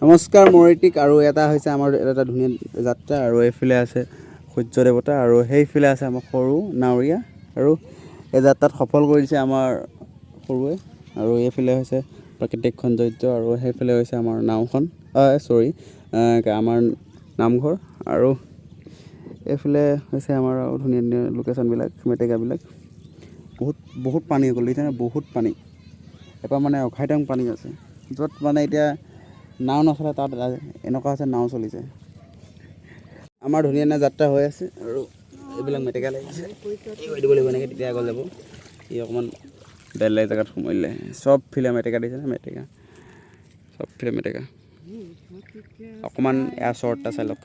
নমস্কাৰ মৰিটিক আৰু এটা হৈছে আমাৰ এটা ধুনীয়া যাত্ৰা আৰু এইফালে আছে সূৰ্য দেৱতা আৰু সেইফালে আছে আমাৰ সৰু নাৱৰীয়া আৰু এই যাত্ৰাত সফল কৰিছে আমাৰ সৰুৱে আৰু এইফালে হৈছে প্ৰাকৃতিক সৌন্দৰ্য আৰু সেইফালে হৈছে আমাৰ নাওখন আমাৰ নামঘৰ আৰু এইফালে হৈছে আমাৰ ধুনীয়া ধুনীয়া লোকেশ্যনবিলাক মেটেকাবিলাক বহুত পানী হৈ গ'ল এতিয়া বহুত পানী এবাৰ মানে অখাইতাং পানী আছে য'ত মানে এতিয়া নাও নচলে তাত এনেকুৱা আছে নাও চলিছে আমাৰ ধুনীয়া ধুনীয়া যাত্ৰা হৈ আছে আৰু এইবিলাক মেটেকা লাগিছে দিব লাগিব এনেকৈ তেতিয়া আগত যাব ই অকণমান বেলেগ জেগাত সোমাইলে চব ফিলে মেটেকা দিছে মেটেকা চব ফিলে মেটেকা অকণমান এয়া শ্বৰ্ট এটা চাই লওক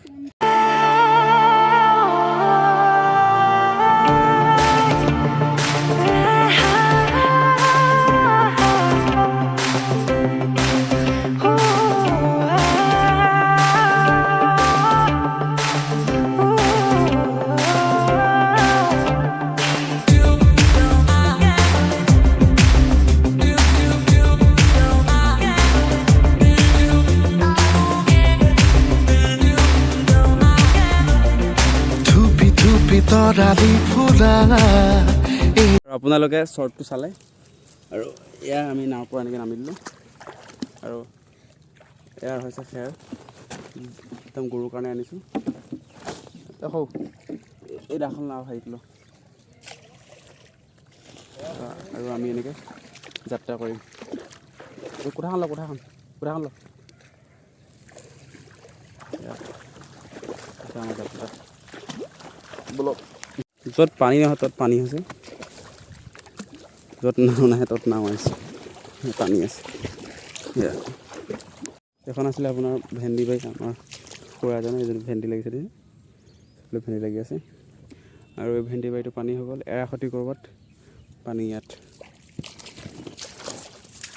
আপোনালোকে শ্বৰ্টটো চালে আৰু এয়া আমি নাৱৰ পৰা এনেকৈ নামি দিলোঁ আৰু এয়া হৈছে খেৰ একদম গৰুৰ কাৰণে আনিছোঁ দেখো এই দাখন নাও হাৰি দিলোঁ আৰু আমি এনেকৈ যাত্ৰা কৰিম কোঠাখন লওক আমাৰ যাত্ৰা বলক য'ত পানী নহয় ত'ত পানী হৈছে য'ত নাও নাহে ত'ত নাও আহিছে পানী আছে এখন আছিলে আপোনাৰ ভেন্দি বাৰী আমাৰ খুৰা এজনে এইজনী ভেন্দি লাগিছে ভেন্দি লাগি আছে আৰু এই ভেন্দি বাৰীটো পানী হৈ গ'ল এৰাখতি ক'ৰবাত পানী ইয়াত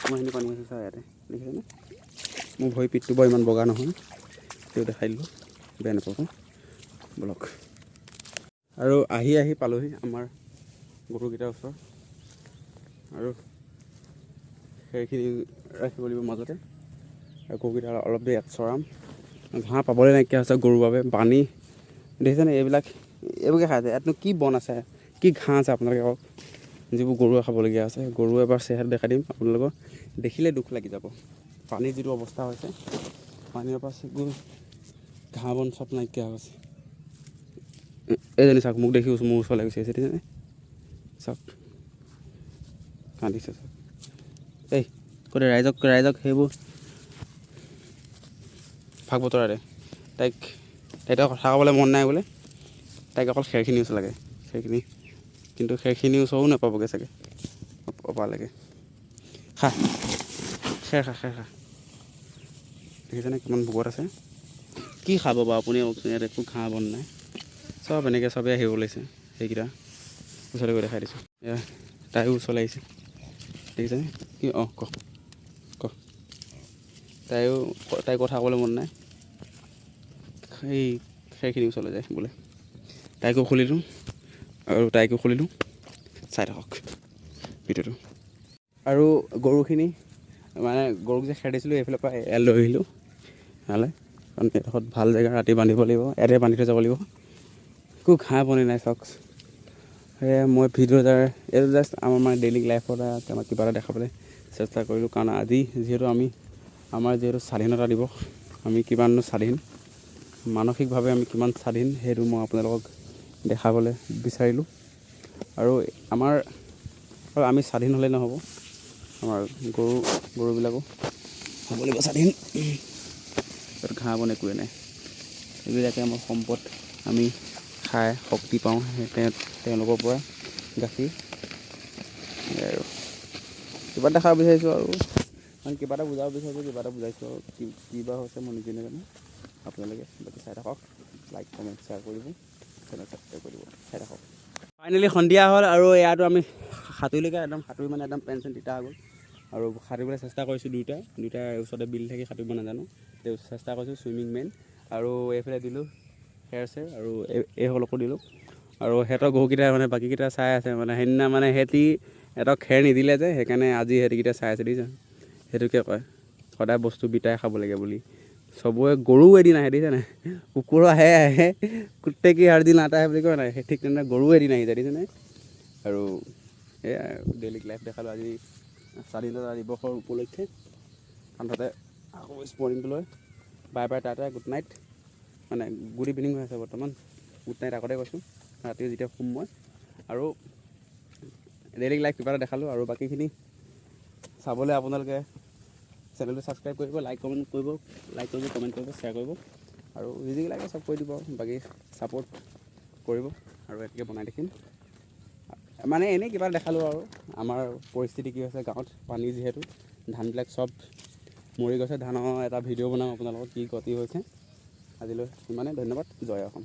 ইমানখিনি পানী আছে ছাৰ ইয়াতে দেখিছেনে মোৰ ভৰি পিঠটো বৰ ইমান বগা নহয় তেও দেখাই দিলোঁ বেয়া নাপাব বলক আৰু আহি পালোহি আমাৰ গৰুকেইটাৰ ওচৰত আৰু সেইখিনি ৰাখিব লাগিব মাজতে আৰু গৰুকেইটা অলপ দেৰি ইয়াত চৰাম ঘাঁহ পাবলৈ নাইকিয়া হৈছে গৰুৰ বাবে পানী দেখিছেনে এইবোৰকে খাই আছে ইয়াতনো কি বন আছে কি ঘাঁহ আছে আপোনালোকে কওক যিবোৰ গৰুৱে খাবলগীয়া আছে গৰুৱে এবাৰ চেহেৰা দেখাই দিম আপোনালোকৰ দেখিলে দুখ লাগি যাব পানীৰ যিটো অৱস্থা হৈছে পানীৰ পৰা ঘাঁহ বন চব নাইকিয়া হৈছে এইজনী চাওক মোক দেখি মোৰ ওচৰলৈ গুচি আহিছে দেখিছেনে চাওক কান্দিছে চাওক এই গোটেই ৰাইজক সেইবোৰ ভাগ বতৰা দে তাইক কথা ক'বলৈ মন নাই বোলে তাইক অকল খেৰখিনি ওচৰ লাগে সেইখিনি কিন্তু খেৰখিনি ওচৰো নাপাবগৈ চাগে অপালৈকে খা খেৰ খা দেখিছেনে কিমান ভোকত আছে কি খাব বাৰু আপুনি ইয়াত একো ঘাঁহ বন নাই চব এনেকৈ চবেই আহিব লৈছে সেইকেইটা ওচৰলৈ গৈ দেখাই দিছোঁ এয়া তাইও ওচৰলৈ আহিছে দেখিছেনে কি ক তাইৰ কথা ক'বলৈ মন নাই সেই সেইখিনি ওচৰলৈ যায় বোলে তাইকো খুলিলোঁ আৰু তাইকো খুলিলোঁ চাই থাকক ভিডিঅ'টো আৰু গৰুখিনি মানে গৰুক যে খেৰ দিছিলোঁ এইফালৰ পৰা এয়াত লৈ আহিলোঁ ইয়ালৈ কাৰণ এডোখৰত ভাল জেগা ৰাতি বান্ধিব লাগিব ইয়াতে বান্ধি থৈ যাব লাগিব একো ঘাঁহ বনি নাই চাওক সেয়ে মই ভিডিঅ' এইটো জাষ্ট আমাৰ মানে ডেইলি লাইফত আমাক কিবা এটা দেখাবলৈ চেষ্টা কৰিলোঁ কাৰণ আজি যিহেতু আমাৰ যিহেতু স্বাধীনতা দিৱস আমি কিমাননো স্বাধীন মানসিকভাৱে আমি কিমান স্বাধীন সেইটো মই আপোনালোকক দেখাবলৈ বিচাৰিলোঁ আৰু আমি স্বাধীন হ'লেই নহ'ব আমাৰ গৰুবিলাকো হ'ব লাগিব স্বাধীন তাত ঘাঁহ বন একোৱেই নাই এইবিলাকে আমাৰ সম্পদ আমি খাই শক্তি পাওঁ তেওঁলোকৰ পৰা গাখীৰ আৰু কিবা এটা দেখাব বিচাৰিছোঁ আৰু মানে কিবা এটা বুজাব বিচাৰিছোঁ কিবা এটা বুজাইছোঁ আৰু কিবা হৈছে মই নিজে নাজানো আপোনালোকে বাকী চাই থাকক লাইক কমেণ্ট শ্বেয়াৰ কৰিব চেনেল ছাবস্ক্ৰাইব কৰিব চাই থাকক ফাইনেলি সন্ধিয়া হ'ল আৰু ইয়াতো আমি সাঁতুৰিলৈকে সাঁতুৰি মানে একদম পেন চেন তিতা হৈ গ'ল আৰু সাঁতুৰিবলৈ চেষ্টা কৰিছোঁ দুইটাৰ ওচৰতে বিল থাকি সাঁতুৰিব নাজানো চেষ্টা কৰিছোঁ চুইমিং মেইন আৰু এইফালে দিলোঁ খেৰ চেৰ আৰু এইসকলকো দিলোঁ আৰু সিহঁতৰ গৰুকেইটা মানে বাকীকেইটা চাই আছে মানে সেইদিনা মানে সিহঁতি সিহঁতক খেৰ নিদিলে যে সেইকাৰণে আজি সিহঁতিকেইটা চাই আছে দেখিছে সেইটোকে কয় সদায় বস্তু বিটাই খাব লাগে বুলি চবৰে গৰুও এদিন আহে দেখিছে নাই, কুকুৰো আহে কুত্তে কি হৰ দিন আটা আহে বুলি কয় নাই, সেই ঠিক তেনেদৰে গৰুও এদিন আহি যায় দেখিছে নাই। আৰু এয়াই ডেইলি লাইফ দেখালোঁ আজি স্বাধীনতা দিৱসৰ উপলক্ষে। কান্ধতে আকৌ স্পৰ্টিংটো লৈ bye bye Tata good night, মানে গুড ইভিনিং হৈ আছে বৰ্তমান, গুড নাইট আগতে কৈছোঁ, ৰাতি যেতিয়া শুম মই। আৰু ডেইলি লাইফ কিবা এটা দেখালোঁ, আৰু বাকীখিনি চাবলৈ আপোনালোকে চেনেলটো ছাবস্ক্ৰাইব কৰিব, লাইক কমেণ্ট কৰিব, কমেণ্ট কৰিব, শ্বেয়াৰ কৰিব, আৰু যি লাগে চব কৰি দিব, বাকী ছাপোৰ্ট কৰিব, আৰু এনেকৈ বনাই দেখিম। মানে এনেই কিবা দেখালোঁ আৰু আমাৰ পৰিস্থিতি কি হৈছে গাঁৱত, পানী যিহেতু ধানবিলাক চব মৰি গৈছে, ধানৰ এটা ভিডিঅ' বনাম আপোনালোকৰ কি গতি হৈছে। আজিলৈ ইমানে, ধন্যবাদ, জয় অসম।